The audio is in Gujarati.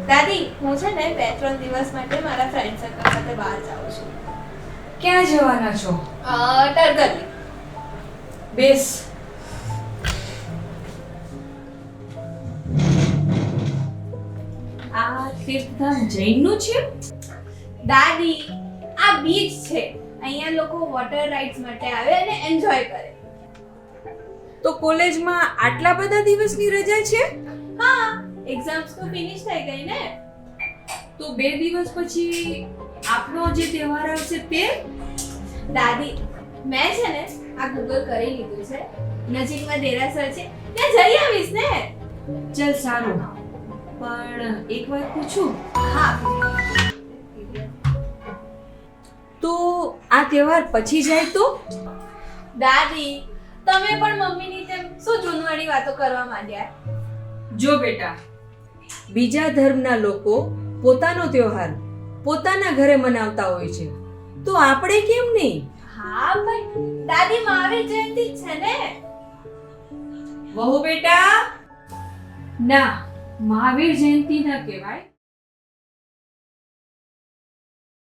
દાદી, હું છે ને 2-3 દિવસ માટે મારા ફ્રેન્ડ સર્કલ સાથે બહાર જાઉં છું. ક્યાં જવાના છો? ટરગલી. બેસ. આ તીર્થધામ જૈનનું છે? દાદી, આ બીચ છે. અહીંયા લોકો વોટર રાઇડ્સ માટે આવે અને એન્જોય કરે. તો કોલેજમાં આટલા બધા દિવસની રજા છે? હા, એક્ઝામ્સ તો ફિનિશ થઈ ગઈ ને. તો 2 દિવસ પછી આપણો જે તહેવાર આવશે તે? દાદી, મેં છે ને આ ગૂગલ કરી લીધું છે. નજીકમાં દેરાસર છે, ત્યાં જઈ આવીશ ને. ચલ સારું, પણ એક વાત પૂછું? હા. તો આ તહેવાર પછી જાય તો? દાદી, તમે પણ મમ્મીની જેમ શું જૂનવાણી વાતો કરવા માંડ્યા? જો બેટા, બીજા ધર્મના લોકો પોતાનો તહેવાર પોતાના ઘરે મનાવતા હોય છે, તો આપણે કેમ નહીં? હા ભાઈ, દાદી મહાવીર જયંતિ જ છે ને. વહુ બેટા, ના, મહાવીર જયંતિ ના કહેવાય,